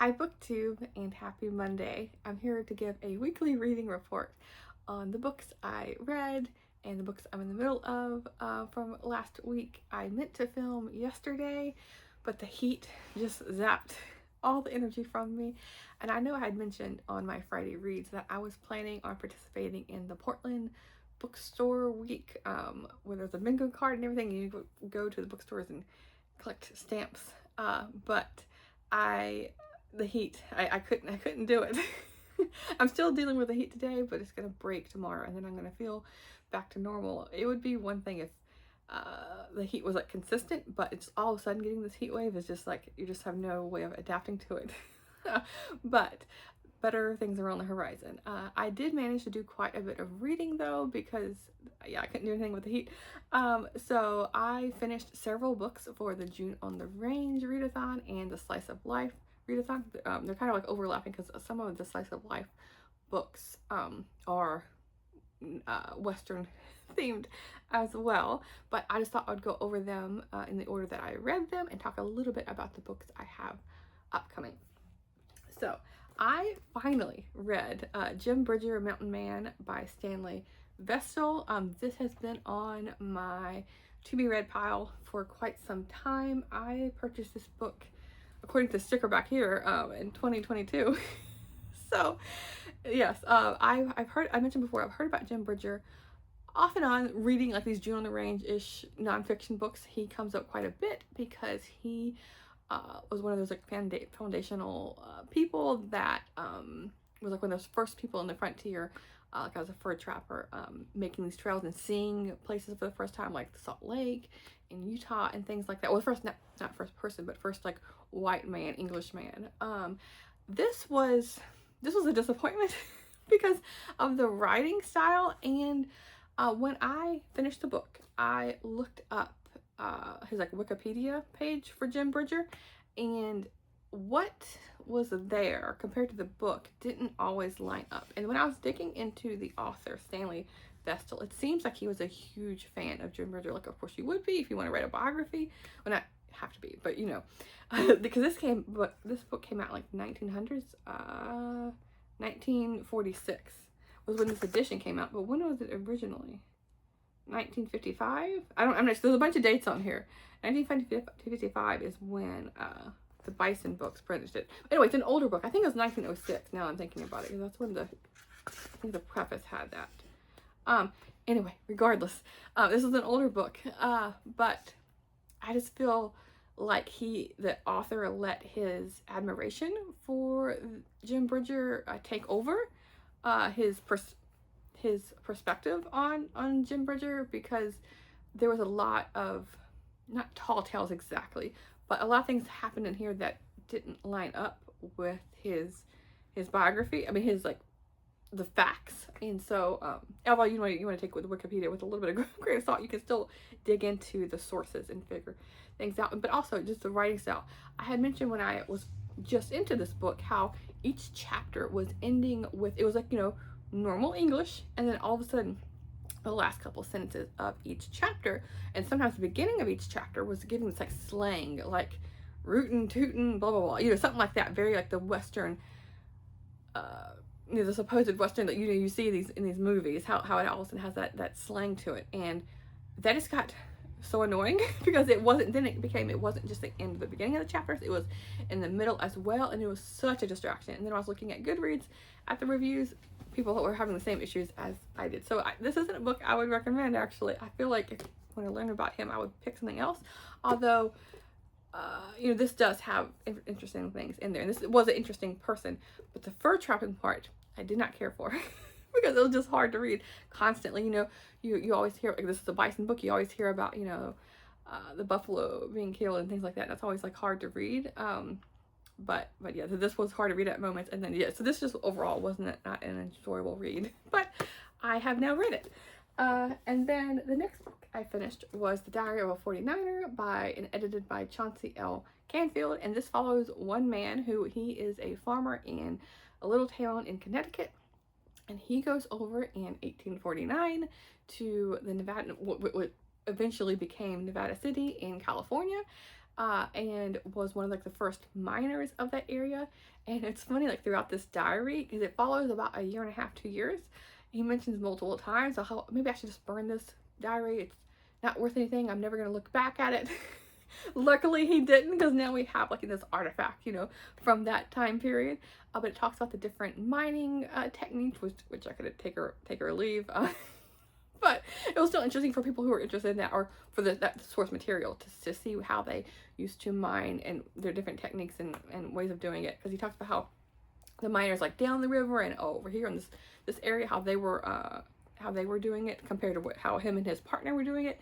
Hi BookTube and happy Monday. I'm here to give a weekly reading report on the books I read and the books I'm in the middle of from last week. I meant to film yesterday, but the heat just zapped all the energy from me. And I know I had mentioned on my Friday reads that I was planning on participating in the Portland bookstore week where there's a bingo card and everything. You go to the bookstores and collect stamps, but the heat, I couldn't do it. I'm still dealing with the heat today, but it's gonna break tomorrow and then I'm gonna feel back to normal. It would be one thing if the heat was like consistent, but it's all of a sudden getting this heat wave is just like you just have no way of adapting to it. But better things are on the horizon. I did manage to do quite a bit of reading though, because yeah, I couldn't do anything with the heat. So I finished several books for the June on the Range readathon and the Slice of Life readathon. They're kind of like overlapping because some of the Slice of Life books are Western themed as well, but I just thought I'd go over them in the order that I read them and talk a little bit about the books I have upcoming. So I finally read Jim Bridger, Mountain Man by Stanley Vestal. This has been on my to be read pile for quite some time. I purchased this book, according to the sticker back here, in 2022. So yes, I mentioned before, I've heard about Jim Bridger off and on, reading like these June on the Range-ish nonfiction books. He comes up quite a bit because he was one of those like foundational people that was like one of those first people in the frontier, like I was a fur trapper, making these trails and seeing places for the first time, like Salt Lake in Utah and things like that. Well, first, not first person, but first like white man, English man. This was a disappointment because of the writing style. And when I finished the book, I looked up his like Wikipedia page for Jim Bridger, and what was there compared to the book didn't always line up. And when I was digging into the author, Stanley Vestal, it seems like he was a huge fan of Jim Bridger. Like, of course you would be if you want to write a biography. Well, not have to be, but you know, because this book came out like 1900s, 1946 was when this edition came out. But when was it originally? 1955? I'm not sure. There's a bunch of dates on here. 1955 is when the Bison books printed it. Anyway, it's an older book. I think it was 1906 now I'm thinking about it, because that's when I think the preface had that. Anyway, regardless, this is an older book, but I just feel like the author let his admiration for Jim Bridger take over his perspective on Jim Bridger, because there was a lot of, not tall tales exactly, but a lot of things happened in here that didn't line up with his biography. I mean, his like the facts. And so although you want to take with Wikipedia with a little bit of grain of salt, you can still dig into the sources and figure things out. But also just the writing style. I had mentioned when I was just into this book how each chapter was ending with, it was like, you know, normal English, and then all of a sudden the last couple sentences of each chapter, and sometimes the beginning of each chapter, was giving this like slang, like rootin' tootin' blah blah blah, you know, something like that, very like the Western, you know, the supposed Western that you see these in these movies, how it all of a sudden has that slang to it. And that just got so annoying because it wasn't just the end of the beginning of the chapters, it was in the middle as well, and it was such a distraction. And then I was looking at Goodreads at the reviews, people that were having the same issues as I did. So this isn't a book I would recommend, actually. I feel like if you want to learn about him, I would pick something else. Although, you know, this does have interesting things in there. And this was an interesting person. But the fur trapping part, I did not care for. Because it was just hard to read constantly. You know, you always hear, like, this is a Bison book, you always hear about, you know, the buffalo being killed and things like that. That's always like hard to read. But yeah, so this was hard to read at moments, and then yeah, so this just overall wasn't not an enjoyable read, but I have now read it. And then the next book I finished was The Diary of a 49er and edited by Chauncey L. Canfield, and this follows one man who he is a farmer in a little town in Connecticut, and he goes over in 1849 to the Nevada, what eventually became Nevada City in California, and was one of like the first miners of that area. And it's funny, like throughout this diary, because it follows about a year and a half, 2 years, he mentions multiple times, so how maybe I should just burn this diary. It's not worth anything. I'm never gonna look back at it. Luckily he didn't, because now we have like this artifact, you know, from that time period. But it talks about the different mining techniques, which I could take or leave. But it was still interesting for people who are interested in that, or for that source material, to see how they used to mine and their different techniques and ways of doing it. Because he talks about how the miners like down the river and over here in this area, how they were doing it compared to how him and his partner were doing it.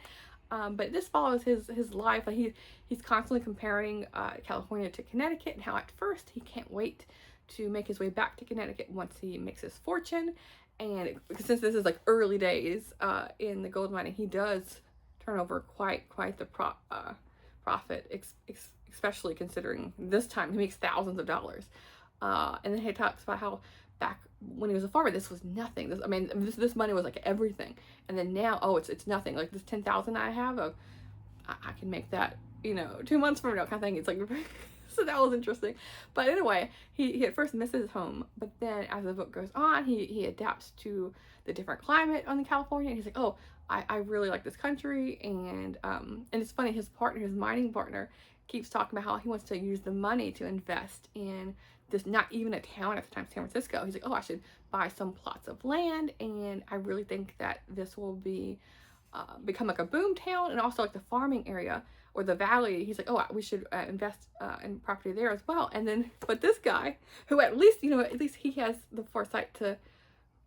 But this follows his life. Like he's constantly comparing California to Connecticut, and how at first he can't wait to make his way back to Connecticut once he makes his fortune. And since this is like early days in the gold mining, he does turn over quite the profit, especially considering this time he makes thousands of dollars. And then he talks about how back when he was a farmer, this was nothing. This money was like everything. And then now, oh, it's nothing. Like this 10,000 I have, I can make that, you know, 2 months from now kind of thing. It's like, so that was interesting. But anyway, he at first misses home, but then as the book goes on, he adapts to the different climate on the California, and he's like, oh, I really like this country. And it's funny, his mining partner keeps talking about how he wants to use the money to invest in this, not even a town at the time, San Francisco. He's like, oh, I should buy some plots of land, and I really think that this will be become like a boom town, and also like the farming area or the valley. He's like, oh, we should invest in property there as well. And then, but this guy, who at least, you know, at least he has the foresight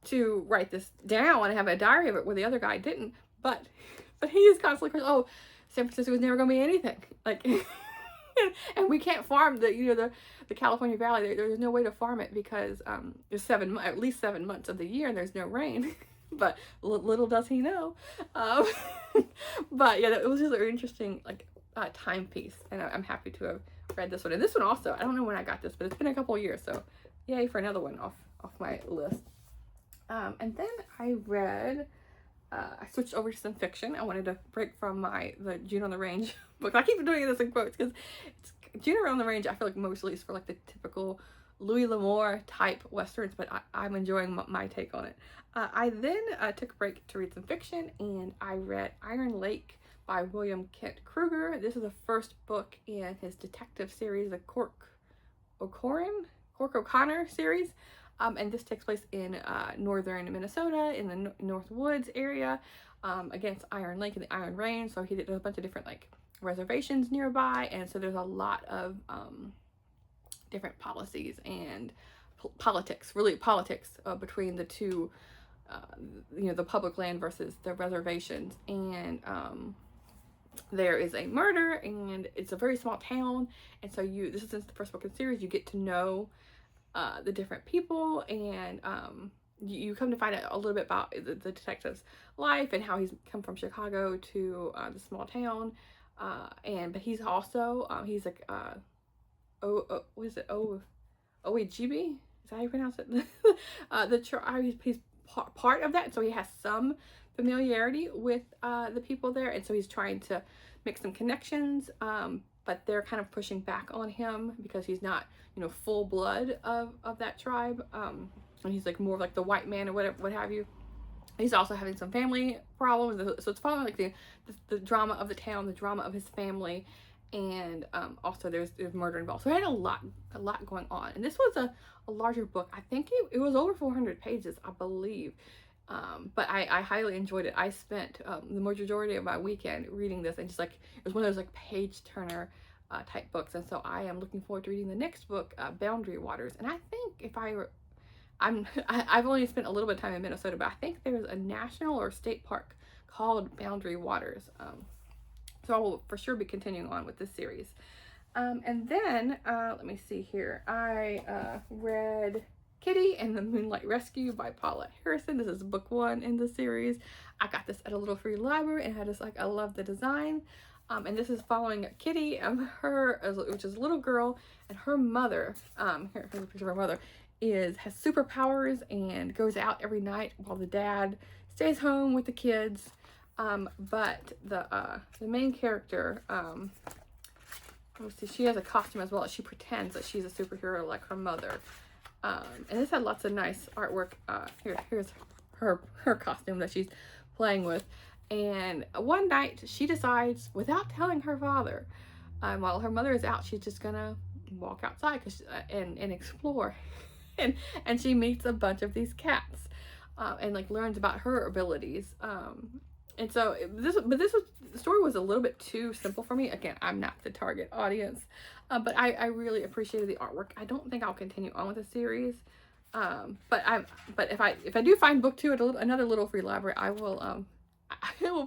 to write this down and have a diary of it, where the other guy didn't. But he is constantly, oh, San Francisco is never going to be anything. Like, and we can't farm the California Valley. There's no way to farm it because there's at least 7 months of the year and there's no rain. But little does he know. But yeah, it was just an interesting like timepiece, and I'm happy to have read this one. And this one also, I don't know when I got this, but it's been a couple years, so yay for another one off my list. And then I switched over to some fiction. I wanted to break from the June on the Range book. I keep doing this in quotes because June on the Range, I feel like mostly is for like the typical Louis L'Amour type westerns, but I'm enjoying my take on it. I then took a break to read some fiction, and I read Iron Lake by William Kent Krueger. This is the first book in his detective series, the Cork O'Connor series. And this takes place in northern Minnesota, in the North Woods area, against Iron Lake and the Iron Range. So he did a bunch of different like reservations nearby, and so there's a lot of different policies and politics between the two, you know, the public land versus the reservations. And there is a murder, and it's a very small town, and so this is the first book in the series, you get to know the different people, and you come to find out a little bit about the detective's life and how he's come from Chicago to the small town, but he's also he's like what is it, OEGB, is that how you pronounce it? He's part of that, so he has some familiarity with the people there, and so he's trying to make some connections, but they're kind of pushing back on him because he's not, you know, full blood of that tribe, and he's like more of like the white man or whatever, what have you. He's also having some family problems, so it's following like the drama of the town, the drama of his family, and also there's murder involved. So I had a lot going on, and this was a larger book. I think it was over 400 pages, I believe. But I highly enjoyed it. I spent the majority of my weekend reading this, and just like it was one of those like page turner type books. And so I am looking forward to reading the next book, Boundary Waters. And I think I've only spent a little bit of time in Minnesota, but I think there's a national or state park called Boundary Waters. So I will for sure be continuing on with this series. And then let me see here. I read Kitty and the Moonlight Rescue by Paula Harrison. This is book 1 in the series. I got this at a little free library, and I love the design. And this is following Kitty, which is a little girl, and her mother, here's a picture of her mother, has superpowers and goes out every night while the dad stays home with the kids. But the main character, obviously she has a costume as well. She pretends that she's a superhero like her mother. And this had lots of nice artwork. Here's her costume that she's playing with. And one night she decides, without telling her father, while her mother is out, she's just gonna walk outside and explore. and she meets a bunch of these cats, and like learns about her abilities. And so the story was a little bit too simple for me. Again, I'm not the target audience, but I really appreciated the artwork. I don't think I'll continue on with the series, but if I do find book 2 at another little free library, I will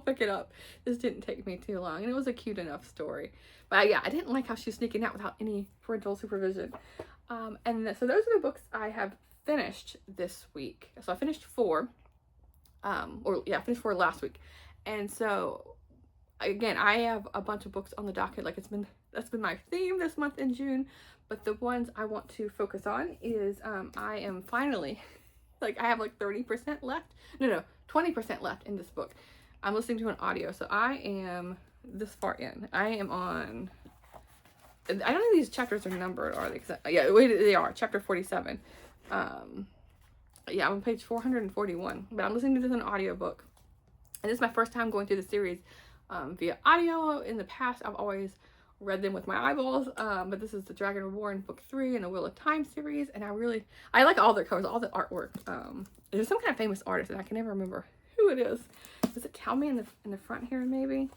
pick it up. This didn't take me too long, and it was a cute enough story. But yeah, I didn't like how she's sneaking out without any parental supervision. So those are the books I have finished this week. So I finished 4. I finished 4 last week. And so again, I have a bunch of books on the docket. Like that's been my theme this month in June. But the ones I want to focus on is I am finally I have 30% left. No, 20% left in this book. I'm listening to an audio, so I am this far in. I am on, I don't think these chapters are numbered, are they? Yeah, they are. Chapter 47. I'm on page 441, but I'm listening to this in an audiobook. And this is my first time going through the series via audio. In the past, I've always read them with my eyeballs, but this is the Dragon Reborn book 3 in the Wheel of Time series, and I like all their covers, all the artwork. There's some kind of famous artist, and I can never remember who it is. Does it tell me in the front here, maybe?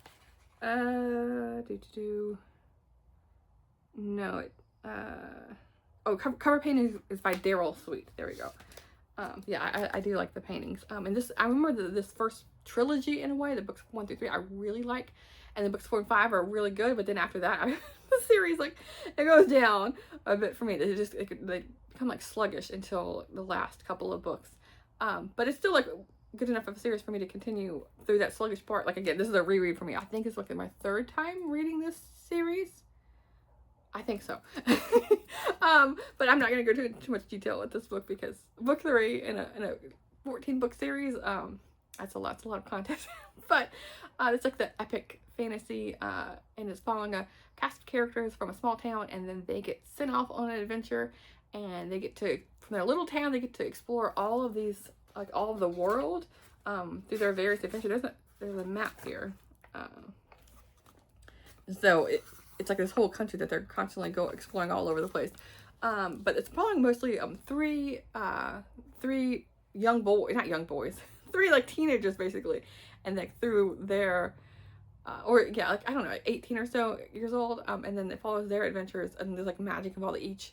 No, cover painting is by Daryl Sweet. There we go. I do like the paintings. And I remember this first trilogy in a way, the books 1 through 3, I really like, and the books 4 and 5 are really good. But then after that, the series it goes down a bit for me. They become sluggish until the last couple of books. But it's still good enough of a series for me to continue through that sluggish part. Again, this is a reread for me. I think it's my 3rd time reading this series. I think so. But I'm not going to go into too much detail with this book, because book 3 in a 14 book series, that's a lot of content. But it's the epic fantasy, and it's following a cast of characters from a small town, and then they get sent off on an adventure, and they get to, from their little town, they get to explore all of these, all of the world, through their various adventures. There's a map here. So it's this whole country that they're constantly exploring all over the place. But it's following mostly 3 young boys, not young boys, 3 teenagers basically, and through their I don't know, 18 or so years old, and then it follows their adventures, and there's magic involved. They each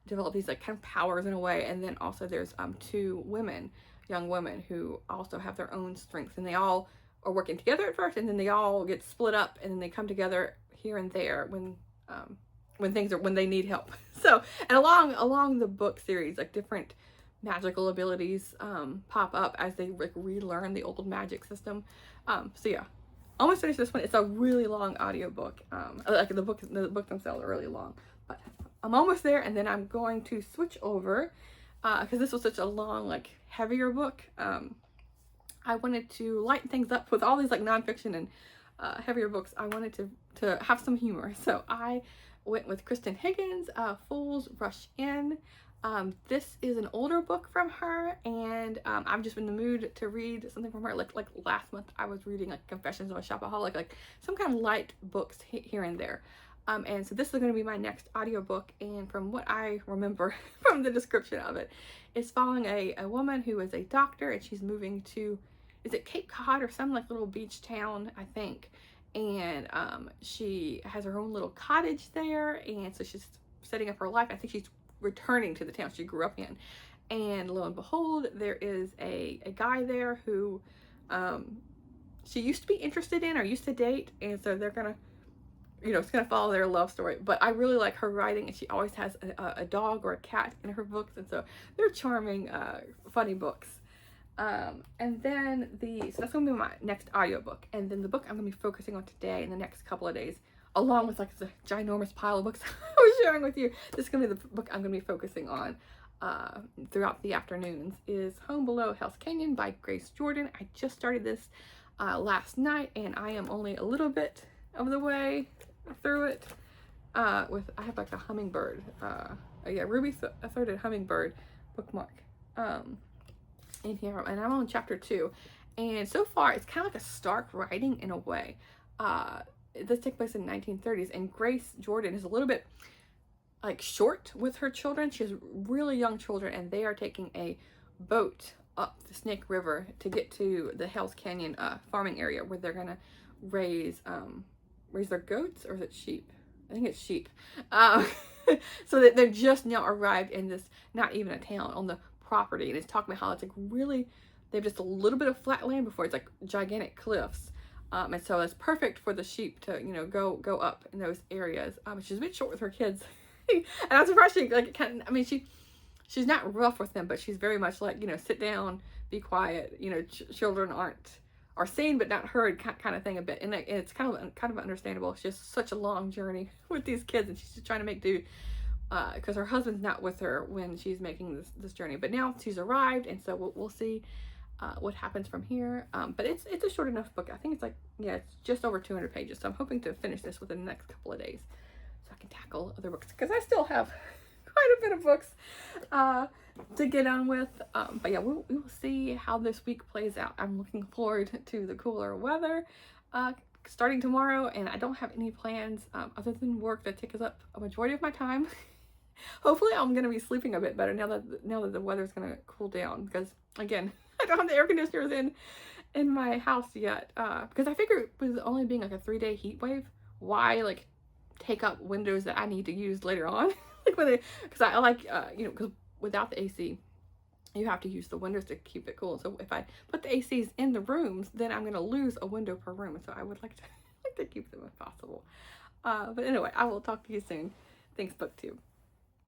develop these kind of powers in a way, and then also there's 2 young women who also have their own strengths, and they all are working together at first, and then they all get split up, and then they come together here and there when they need help. So, and along the book series, different magical abilities pop up as they relearn the old magic system. Almost finished this one. It's a really long audiobook. The book themselves are really long, but I'm almost there, and then I'm going to switch over because this was such a long, heavier book. I wanted to lighten things up with all these nonfiction and heavier books. I wanted to have some humor, so I went with Kristen Higgins, Fools Rush In. This is an older book from her, and I've just been in the mood to read something from her. Like last month, I was reading Confessions of a Shopaholic, some kind of light books here and there. And so this is going to be my next audiobook, and from what I remember from the description of it, it's following a woman who is a doctor, and she's moving to, is it Cape Cod or some little beach town, I think. And she has her own little cottage there, and so she's setting up her life. I think she's returning to the town she grew up in, and lo and behold, there is a guy there who she used to be interested in or used to date, and so they're gonna, it's gonna follow their love story. But I really like her writing, and she always has a dog or a cat in her books, and so they're charming, funny books. And then so that's gonna be my next audiobook, and then the book I'm gonna be focusing on today in the next couple of days, along with the ginormous pile of books I was sharing with you. This is gonna be the book I'm gonna be focusing on throughout the afternoons, is Home Below Hell's Canyon by Grace Jordan. I just started this last night, and I am only a little bit of the way through it. with, I have like a hummingbird, yeah, ruby throated hummingbird bookmark in here, and I'm on chapter 2, and so far it's kind of like a stark writing in a way. This takes place in the 1930s, and Grace Jordan is a little bit like short with her children. She has really young children, and they are taking a boat up the Snake River to get to the Hells Canyon farming area where they're gonna raise their goats, or is it sheep? I think it's sheep. So that they're just now arrived in this, not even a town, on the property, and it's talking about how it's like really, they have just a little bit of flat land before it's like gigantic cliffs. And so it's perfect for the sheep to, you know, go up in those areas. She's a bit short with her kids. And I'm surprised she, like, I mean, she's not rough with them, but she's very much like, you know, sit down, be quiet, you know, children are seen but not heard kind of thing a bit. And it's kind of understandable. It's just such a long journey with these kids, and she's just trying to make do, because her husband's not with her when she's making this journey. But now she's arrived, and so we'll see what happens from here. But it's a short enough book. I think it's like, yeah, it's just over 200 pages. So I'm hoping to finish this within the next couple of days, so I can tackle other books, because I still have quite a bit of books to get on with. But yeah, we will see how this week plays out. I'm looking forward to the cooler weather starting tomorrow, and I don't have any plans other than work that takes up a majority of my time. Hopefully I'm going to be sleeping a bit better now that the weather's going to cool down, because again, I don't have the air conditioners in my house yet, because I figure with only being like a 3-day heat wave, why like take up windows that I need to use later on? Like because I like, you know, because without the AC, you have to use the windows to keep it cool. So if I put the ACs in the rooms, then I'm going to lose a window per room. So I would like to keep them if possible. But anyway, I will talk to you soon. Thanks, BookTube.